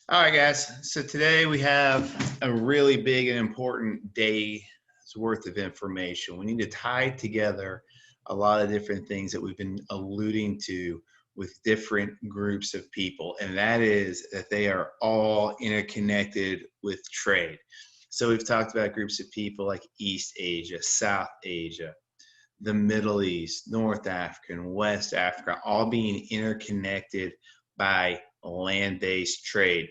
All right, guys. So today we have a really big and important day's worth of information. We need to tie together a lot of different things that we've been alluding to with different groups of people, and that is that they are all interconnected with trade. So we've talked about groups of people like East Asia, South Asia, the Middle East, North Africa, and West Africa, all being interconnected by land-based trade.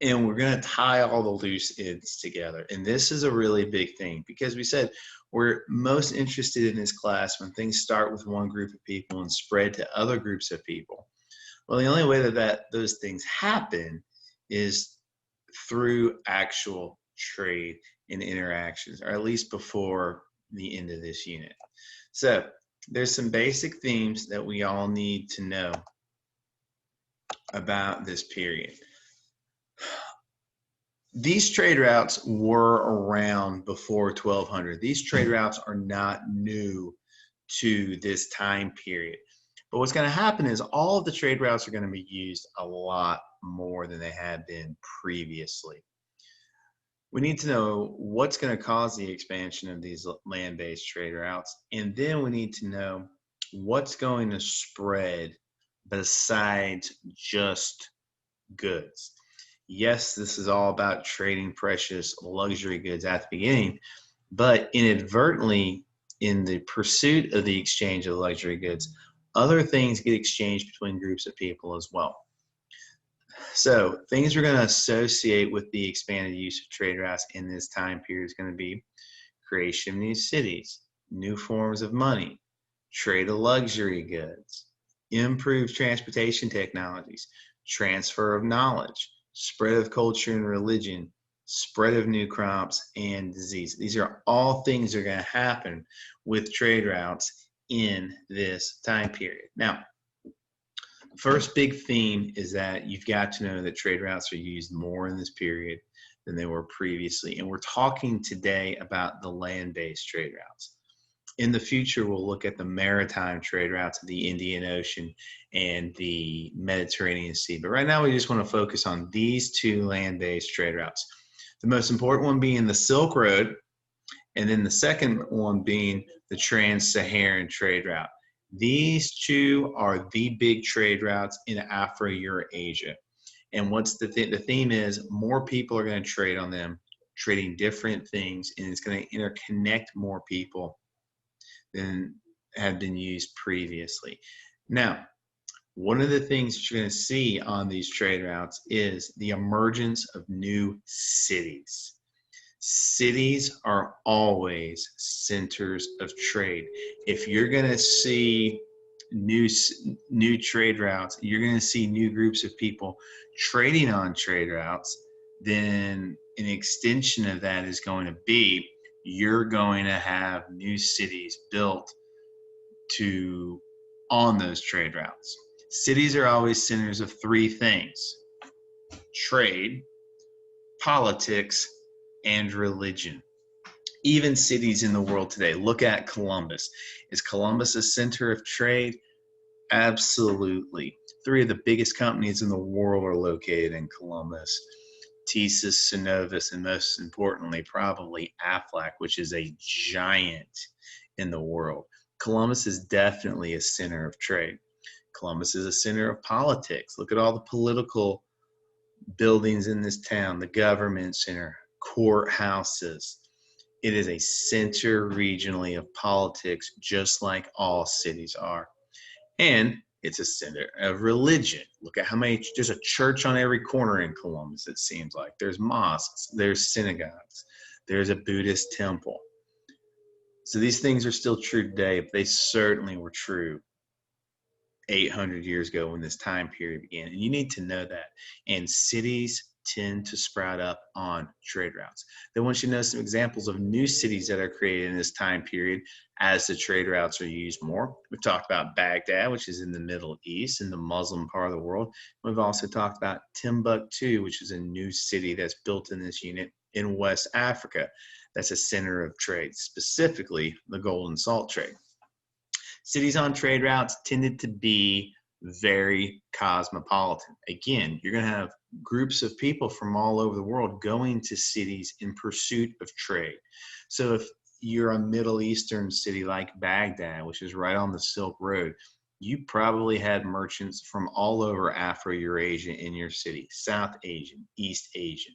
And we're going to tie all the loose ends together. And this is a really big thing because we said we're most interested in this class when things start with one group of people and spread to other groups of people. Well, the only way that those things happen is through actual trade and interactions, or at least before the end of this unit. So there's some basic themes that we all need to know about this period. These trade routes were around before 1200. These trade routes are not new to this time period. But what's going to happen is all of the trade routes are going to be used a lot more than they had been previously. We need to know what's going to cause the expansion of these land-based trade routes, and then we need to know what's going to spread besides just goods. Yes, this is all about trading precious luxury goods at the beginning, but inadvertently, in the pursuit of the exchange of luxury goods, other things get exchanged between groups of people as well. So things we're going to associate with the expanded use of trade routes in this time period is going to be creation of new cities, new forms of money, trade of luxury goods, improved transportation technologies, transfer of knowledge, spread of culture and religion, spread of new crops, and disease. These are all things that are going to happen with trade routes in this time period. Now, first big theme is that you've got to know that trade routes are used more in this period than they were previously. And we're talking today about the land-based trade routes. In the future, we'll look at the maritime trade routes of the Indian Ocean and the Mediterranean Sea. But right now, we just want to focus on these two land-based trade routes. The most important one being the Silk Road, and then the second one being the Trans-Saharan trade route. These two are the big trade routes in Afro-Eurasia. And what's the theme is more people are going to trade on them, trading different things, and it's going to interconnect more people than had been used previously. Now, one of the things that you're going to see on these trade routes is the emergence of new cities. Cities are always centers of trade. If you're going to see new trade routes, you're going to see new groups of people trading on trade routes, then an extension of that is going to be you're going to have new cities built on those trade routes. Cities are always centers of three things: trade, politics, and religion. Even cities in the world today, look at Columbus. Is Columbus a center of trade? Absolutely. Three of the biggest companies in the world are located in Columbus: Thesis, Synovus, and most importantly, probably Aflac, which is a giant in the world. Columbus is definitely a center of trade. Columbus is a center of politics. Look at all the political buildings in this town, the government center, courthouses. It is a center regionally of politics, just like all cities are. And it's a center of religion. Look at how many, there's a church on every corner in Columbus, it seems like. There's mosques, there's synagogues, there's a Buddhist temple. So these things are still true today, but they certainly were true 800 years ago when this time period began. And you need to know that. And cities tend to sprout up on trade routes. Then once you know some examples of new cities that are created in this time period as the trade routes are used more. We've talked about Baghdad, which is in the Middle East, in the Muslim part of the world. We've also talked about Timbuktu, which is a new city that's built in this unit in West Africa. That's a center of trade, specifically the gold and salt trade. Cities on trade routes tended to be very cosmopolitan. Again, you're going to have groups of people from all over the world going to cities in pursuit of trade. So if you're a Middle Eastern city like Baghdad, which is right on the Silk Road, you probably had merchants from all over Afro-Eurasia in your city, South Asian, East Asian,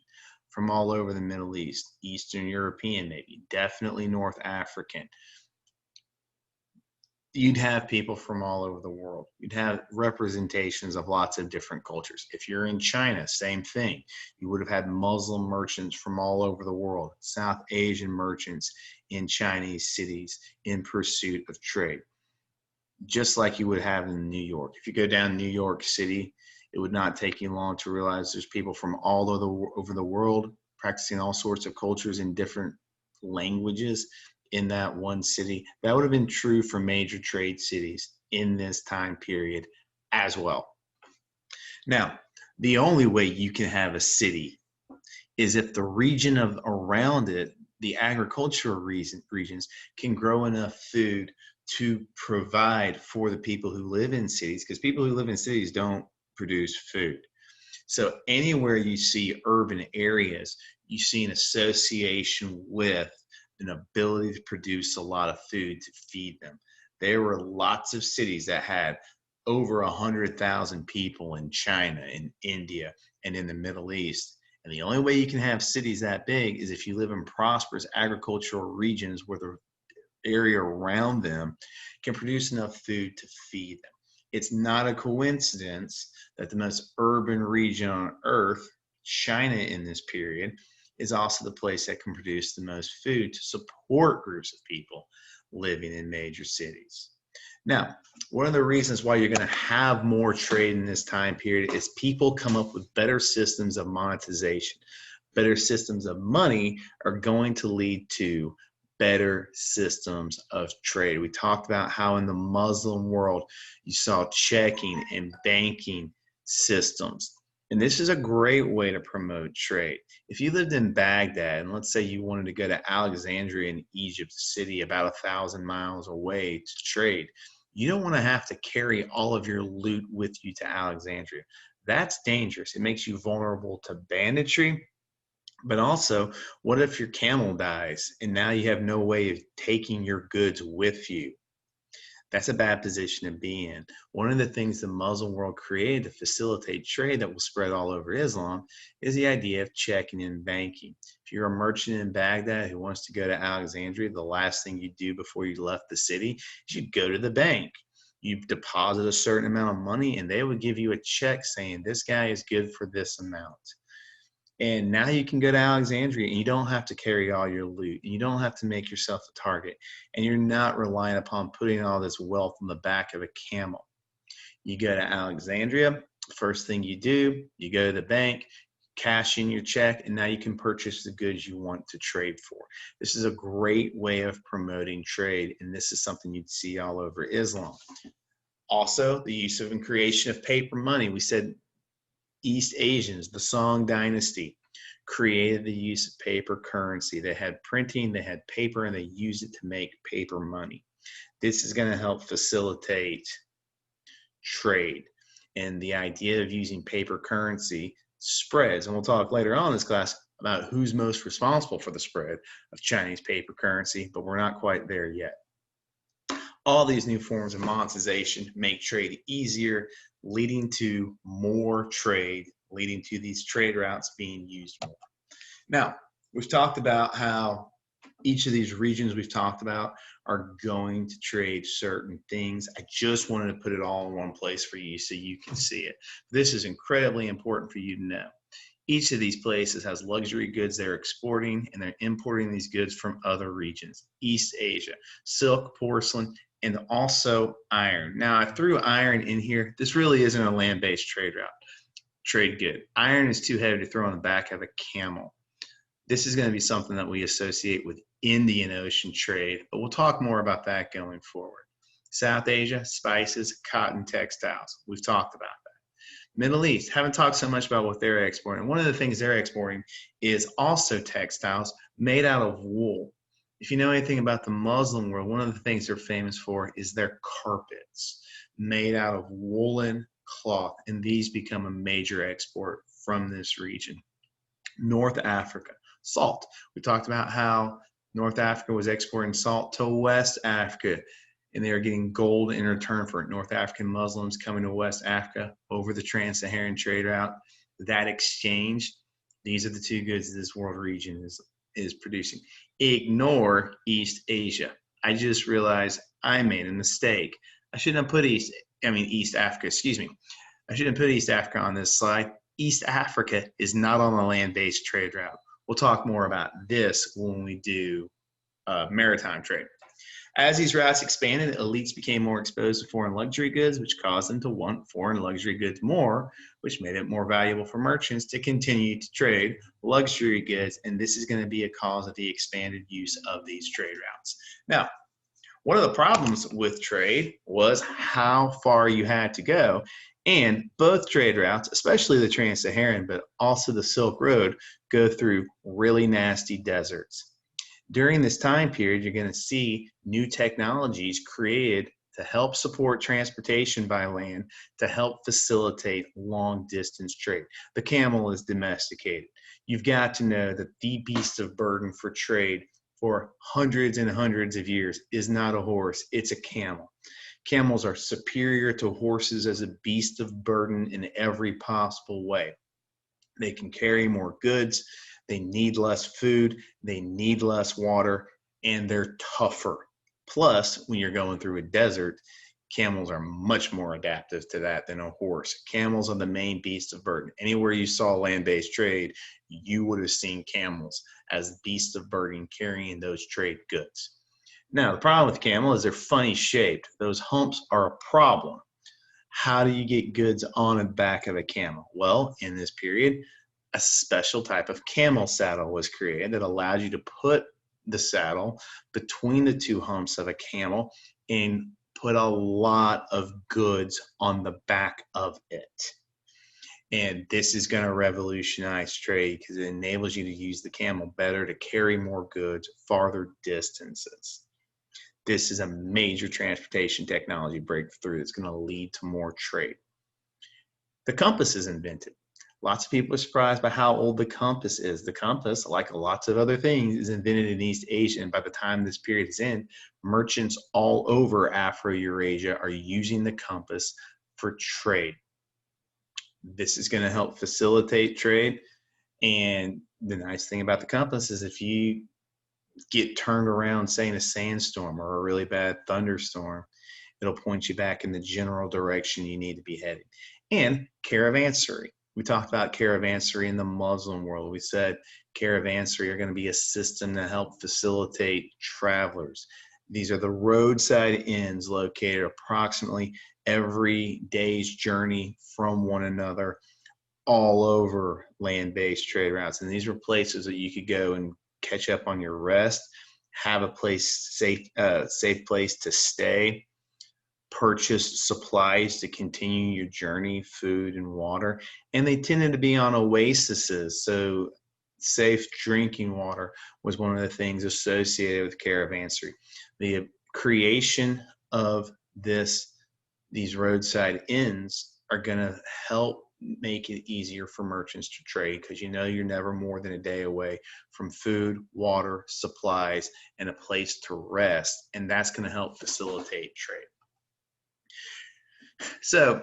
from all over the Middle East, Eastern European maybe, definitely North African. You'd have people from all over the world. You'd have representations of lots of different cultures. If you're in China, same thing. You would have had Muslim merchants from all over the world, South Asian merchants in Chinese cities in pursuit of trade, just like you would have in New York. If you go down New York City, it would not take you long to realize there's people from all over the world practicing all sorts of cultures in different languages in that one city. That would have been true for major trade cities in this time period as well. Now, the only way you can have a city is if the region around it, the agricultural regions, can grow enough food to provide for the people who live in cities, because people who live in cities don't produce food. So anywhere you see urban areas, you see an association with an ability to produce a lot of food to feed them. There were lots of cities that had over 100,000 people in China, in India, and in the Middle East. And the only way you can have cities that big is if you live in prosperous agricultural regions where the area around them can produce enough food to feed them. It's not a coincidence that the most urban region on earth, China in this period, is also the place that can produce the most food to support groups of people living in major cities. Now, one of the reasons why you're going to have more trade in this time period is people come up with better systems of monetization. Better systems of money are going to lead to better systems of trade. We talked about how in the Muslim world you saw checking and banking systems. And this is a great way to promote trade. If you lived in Baghdad, and let's say you wanted to go to Alexandria in Egypt, a city about 1,000 miles away to trade, you don't want to have to carry all of your loot with you to Alexandria. That's dangerous. It makes you vulnerable to banditry. But also, what if your camel dies and now you have no way of taking your goods with you? That's a bad position to be in. One of the things the Muslim world created to facilitate trade that will spread all over Islam is the idea of checking and banking. If you're a merchant in Baghdad who wants to go to Alexandria, the last thing you do before you left the city is you go to the bank. You deposit a certain amount of money and they would give you a check saying this guy is good for this amount. And now you can go to Alexandria and you don't have to carry all your loot. And you don't have to make yourself a target. And you're not relying upon putting all this wealth on the back of a camel. You go to Alexandria, first thing you do, you go to the bank, cash in your check, and now you can purchase the goods you want to trade for. This is a great way of promoting trade, and this is something you'd see all over Islam. Also, the use of and creation of paper money. We said East Asians, the Song dynasty, created the use of paper currency. They had printing, they had paper, and they used it to make paper money. This is going to help facilitate trade. And the idea of using paper currency spreads. And we'll talk later on in this class about who's most responsible for the spread of Chinese paper currency, but we're not quite there yet. All these new forms of monetization make trade easier, leading to more trade, leading to these trade routes being used more. Now, we've talked about how each of these regions we've talked about are going to trade certain things. I just wanted to put it all in one place for you so you can see it. This is incredibly important for you to know. Each of these places has luxury goods they're exporting, and they're importing these goods from other regions. East Asia, silk, porcelain, and also iron. Now, I threw iron in here. This really isn't a land-based trade route, trade good. Iron is too heavy to throw on the back of a camel. This is going to be something that we associate with Indian Ocean trade, but we'll talk more about that going forward. South Asia, spices, cotton, textiles. We've talked about that. Middle East, haven't talked so much about what they're exporting. One of the things they're exporting is also textiles made out of wool. If you know anything about the Muslim world, one of the things they're famous for is their carpets. made out of woolen cloth, and these become a major export from this region. North Africa, salt. We talked about how North Africa was exporting salt to West Africa, and they are getting gold in return for it. North African Muslims coming to West Africa over the Trans-Saharan trade route. That exchange, these are the two goods this world region is producing. Ignore East Asia. I just realized I made a mistake. I shouldn't have put East Africa, excuse me. I shouldn't put East Africa on this slide. East Africa is not on a land-based trade route. We'll talk more about this when we do maritime trade. As these routes expanded, elites became more exposed to foreign luxury goods, which caused them to want foreign luxury goods more, which made it more valuable for merchants to continue to trade luxury goods. And this is going to be a cause of the expanded use of these trade routes. Now, one of the problems with trade was how far you had to go. And both trade routes, especially the Trans-Saharan, but also the Silk Road, go through really nasty deserts. During this time period, you're going to see new technologies created to help support transportation by land, to help facilitate long distance trade. The camel is domesticated. You've got to know that the beast of burden for trade for hundreds and hundreds of years is not a horse, it's a camel. Camels are superior to horses as a beast of burden in every possible way. They can carry more goods, they need less food, they need less water, and they're tougher. Plus, when you're going through a desert, camels are much more adaptive to that than a horse. Camels are the main beast of burden. Anywhere you saw land-based trade, you would have seen camels as beasts of burden carrying those trade goods. Now, the problem with camel is they're funny shaped. Those humps are a problem. How do you get goods on the back of a camel? Well, in this period, a special type of camel saddle was created that allowed you to put the saddle between the two humps of a camel and put a lot of goods on the back of it. And this is going to revolutionize trade because it enables you to use the camel better to carry more goods farther distances. This is a major transportation technology breakthrough that's going to lead to more trade. The compass is invented. Lots of people are surprised by how old the compass is. The compass, like lots of other things, is invented in East Asia. And by the time this period is in, merchants all over Afro-Eurasia are using the compass for trade. This is going to help facilitate trade. And the nice thing about the compass is if you get turned around, say in a sandstorm or a really bad thunderstorm, it'll point you back in the general direction you need to be heading. And caravansary. We talked about caravansary in the Muslim world. We said caravansary are going to be a system to help facilitate travelers. These are the roadside inns located approximately every day's journey from one another all over land-based trade routes. And these were places that you could go and catch up on your rest, have a place safe place to stay, purchase supplies to continue your journey, food and water. And they tended to be on oases, so safe drinking water was one of the things associated with caravansary. The creation of these roadside inns are going to help make it easier for merchants to trade because you know you're never more than a day away from food, water, supplies, and a place to rest, and that's going to help facilitate trade. So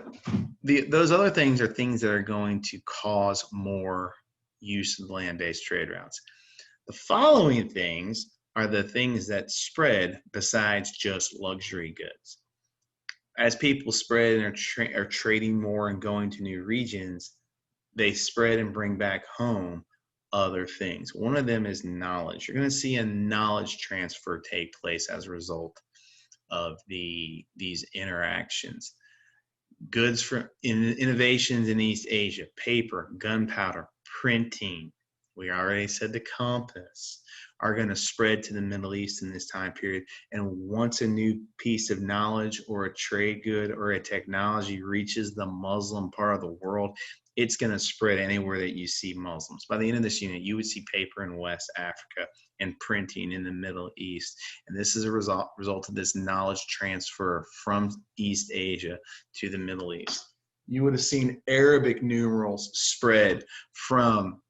those other things are things that are going to cause more use of land-based trade routes. The following things are the things that spread besides just luxury goods. As people spread and are trading more and going to new regions, they spread and bring back home other things. One of them is knowledge. You're going to see a knowledge transfer take place as a result of these interactions. Goods from innovations in East Asia, paper, gunpowder, printing we already said the compass, are going to spread to the Middle East in this time period. And once a new piece of knowledge or a trade good or a technology reaches the Muslim part of the world, it's going to spread anywhere that you see Muslims. By the end of this unit, you would see paper in West Africa and printing in the Middle East. And this is a result of this knowledge transfer from East Asia to the Middle East. You would have seen Arabic numerals spread from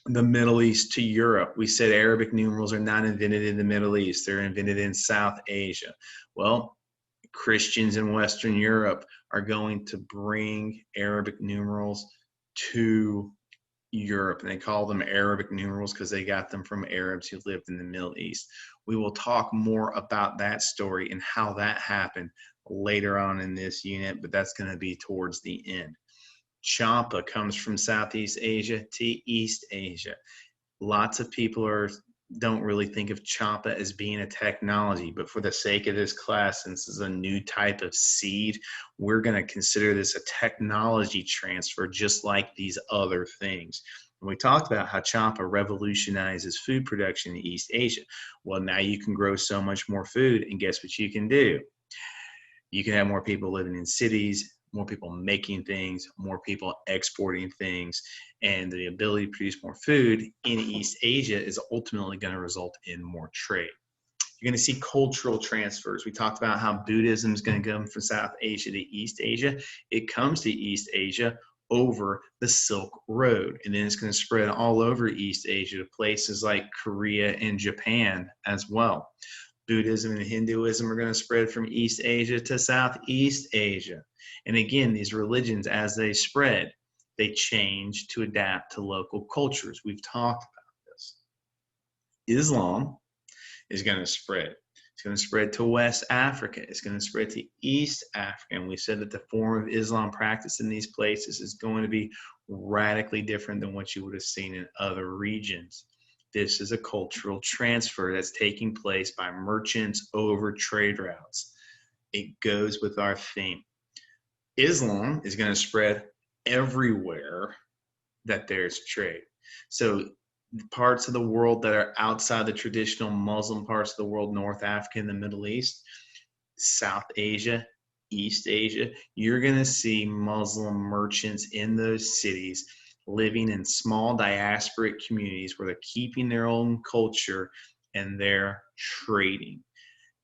the Middle East to Europe. We said Arabic numerals are not invented in the Middle East. They're invented in South Asia. Well, Christians in Western Europe are going to bring Arabic numerals to Europe, and they call them Arabic numerals because they got them from Arabs who lived in the Middle East. We will talk more about that story and how that happened later on in this unit, but that's going to be towards the end. Champa comes from Southeast Asia to East Asia. Lots of people don't really think of Champa as being a technology, but for the sake of this class, since this is a new type of seed, we're going to consider this a technology transfer just like these other things. And we talked about how Champa revolutionizes food production in East Asia. Well, now you can grow so much more food, and guess what you can do? You can have more people living in cities, more people making things, more people exporting things, and the ability to produce more food in East Asia is ultimately going to result in more trade. You're going to see cultural transfers. We talked about how Buddhism is going to come from South Asia to East Asia. It comes to East Asia over the Silk Road, and then it's going to spread all over East Asia to places like Korea and Japan as well. Buddhism and Hinduism are going to spread from East Asia to Southeast Asia. And again, these religions, as they spread, they change to adapt to local cultures. We've talked about this. Islam is going to spread. It's going to spread to West Africa. It's going to spread to East Africa. And we said that the form of Islam practiced in these places is going to be radically different than what you would have seen in other regions. This is a cultural transfer that's taking place by merchants over trade routes. It goes with our theme. Islam is going to spread everywhere that there's trade. So the parts of the world that are outside the traditional Muslim parts of the world, North Africa and the Middle East, South Asia, East Asia, you're going to see Muslim merchants in those cities living in small diasporic communities where they're keeping their own culture and they're trading.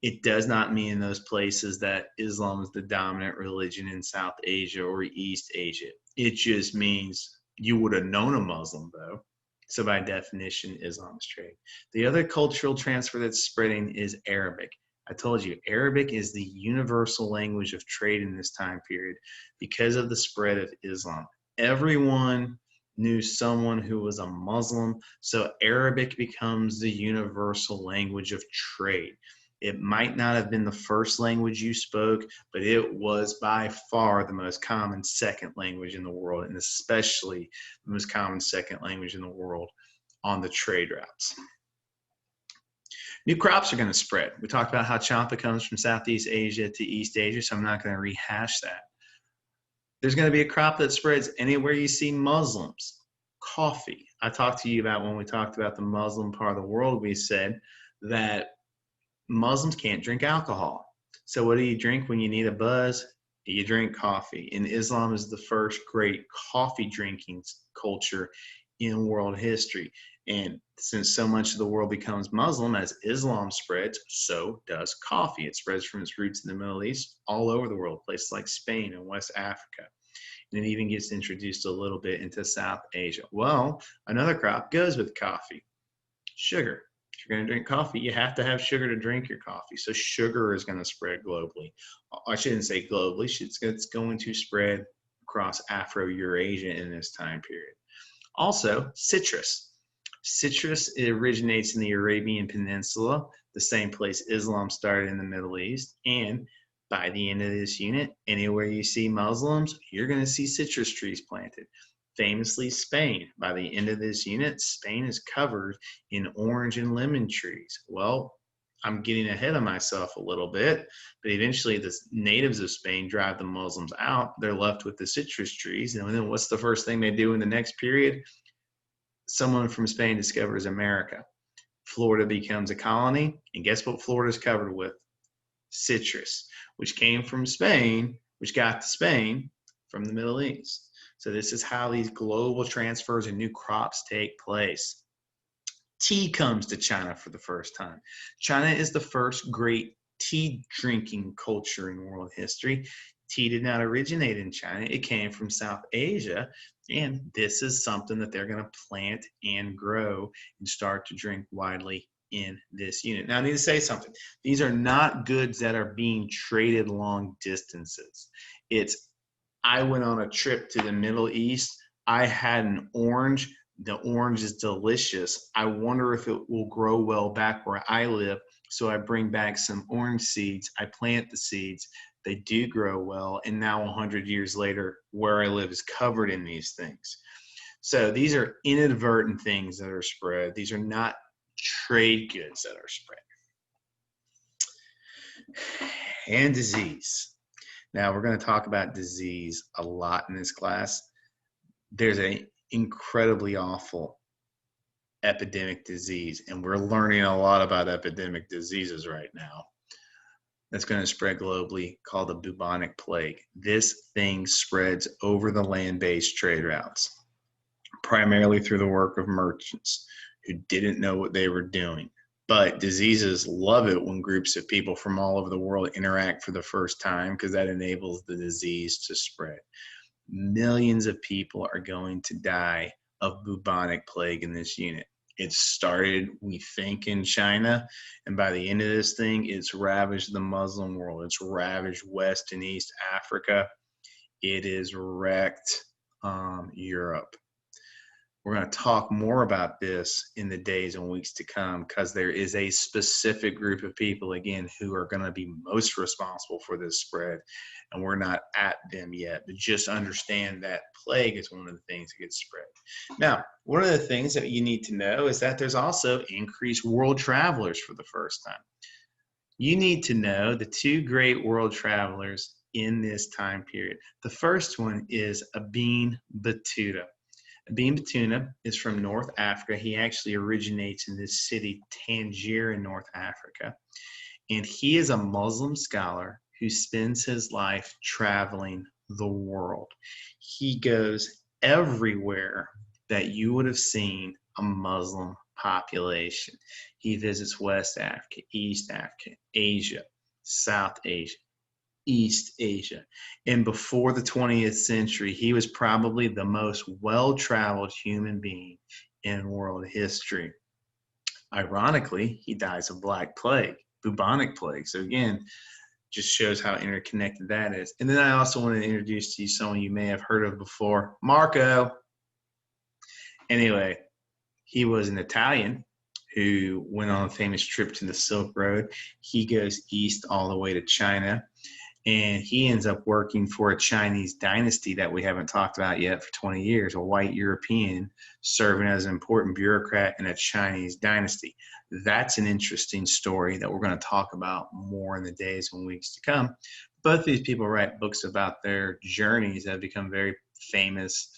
It does not mean in those places that Islam is the dominant religion in South Asia or East Asia. It just means you would have known a Muslim, though. So by definition, Islam is trade. The other cultural transfer that's spreading is Arabic. I told you, Arabic is the universal language of trade in this time period because of the spread of Islam. Everyone knew someone who was a Muslim, so Arabic becomes the universal language of trade. It might not have been the first language you spoke, but it was by far the most common second language in the world, and especially the most common second language in the world on the trade routes. New crops are going to spread. We talked about how Champa comes from Southeast Asia to East Asia, so I'm not going to rehash that. There's going to be a crop that spreads anywhere you see Muslims. Coffee. I talked to you about when we talked about the Muslim part of the world, we said that Muslims can't drink alcohol. So what do you drink when you need a buzz? You drink coffee. And Islam is the first great coffee drinking culture in world history. And since so much of the world becomes Muslim, as Islam spreads, so does coffee. It spreads from its roots in the Middle East all over the world, places like Spain and West Africa. And it even gets introduced a little bit into South Asia. Well, another crop goes with coffee, sugar. If you're going to drink coffee, you have to have sugar to drink your coffee. So sugar is going to spread globally. I shouldn't say globally. It's going to spread across Afro-Eurasia in this time period. Also, citrus. Citrus originates in the Arabian Peninsula, the same place Islam started in the Middle East. And by the end of this unit, anywhere you see Muslims, you're going to see citrus trees planted. Famously, Spain. By the end of this unit, Spain is covered in orange and lemon trees. Well, I'm getting ahead of myself a little bit, but eventually the natives of Spain drive the Muslims out. They're left with the citrus trees. And then what's the first thing they do in the next period? someone from Spain discovers America. Florida becomes a colony, and guess what Florida's covered with? Citrus, which came from Spain, which got to Spain from the Middle East. So this is how these global transfers and new crops take place. Tea comes to China for the first time. China is the first great tea drinking culture in world history. Tea did not originate in China. It came from South Asia. And this is something that they're going to plant and grow and start to drink widely in this unit. Now, I need to say something. These are not goods that are being traded long distances. I went on a trip to the Middle East. I had an orange. The orange is delicious. I wonder if it will grow well back where I live. So I bring back some orange seeds. I plant the seeds. They do grow well. And now 100 years later, where I live is covered in these things. So these are inadvertent things that are spread. These are not trade goods that are spread. And disease. Now we're going to talk about disease a lot in this class. There's an incredibly awful epidemic disease, and we're learning a lot about epidemic diseases right now. That's going to spread globally, called the bubonic plague. This thing spreads over the land-based trade routes, primarily through the work of merchants who didn't know what they were doing. But diseases love it when groups of people from all over the world interact for the first time, because that enables the disease to spread. Millions of people are going to die of bubonic plague in this unit. It started, we think, in China, and by the end of this thing, it's ravaged the Muslim world. It's ravaged West and East Africa. It has wrecked Europe. We're going to talk more about this in the days and weeks to come, because there is a specific group of people, again, who are going to be most responsible for this spread, and we're not at them yet. But just understand that plague is one of the things that gets spread. Now, one of the things that you need to know is that there's also increased world travelers for the first time. You need to know the two great world travelers in this time period. The first one is Ibn Battuta. Ibn Battuta is from North Africa. He actually originates in this city, Tangier, in North Africa. And he is a Muslim scholar who spends his life traveling the world. He goes everywhere that you would have seen a Muslim population. He visits West Africa, East Africa, Asia, South Asia, East Asia. And before the 20th century, he was probably the most well-traveled human being in world history. Ironically, he dies of Black Plague, bubonic plague. So again, just shows how interconnected that is. And then I also want to introduce to you someone you may have heard of before, Marco. Anyway, he was an Italian who went on a famous trip to the Silk Road. He goes east all the way to China. And he ends up working for a Chinese dynasty that we haven't talked about yet for 20 years, a white European serving as an important bureaucrat in a Chinese dynasty. That's an interesting story that we're going to talk about more in the days and weeks to come. Both of these people write books about their journeys that have become very famous,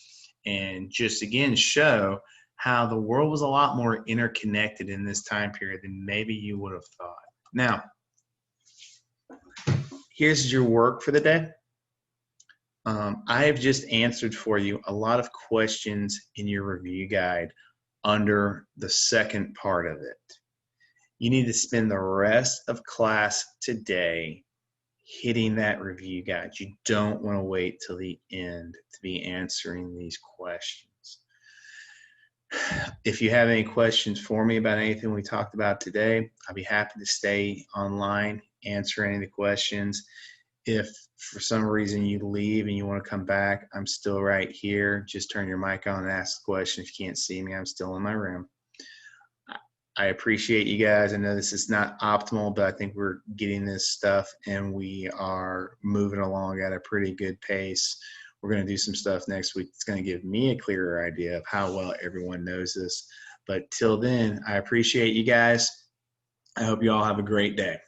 and just again show how the world was a lot more interconnected in this time period than maybe you would have thought. Now, here's your work for the day. I have just answered for you a lot of questions in your review guide under the second part of it. You need to spend the rest of class today hitting that review guide. You don't want to wait till the end to be answering these questions. If you have any questions for me about anything we talked about today, I'll be happy to stay online, answer any of the questions. If for some reason you leave and you want to come back, I'm still right here. Just turn your mic on and ask the question. If you can't see me, I'm still in my room. I appreciate you guys. I know this is not optimal, but I think we're getting this stuff and we are moving along at a pretty good pace. We're going to do some stuff next week. It's going to give me a clearer idea of how well everyone knows this. But till then, I appreciate you guys. I hope you all have a great day.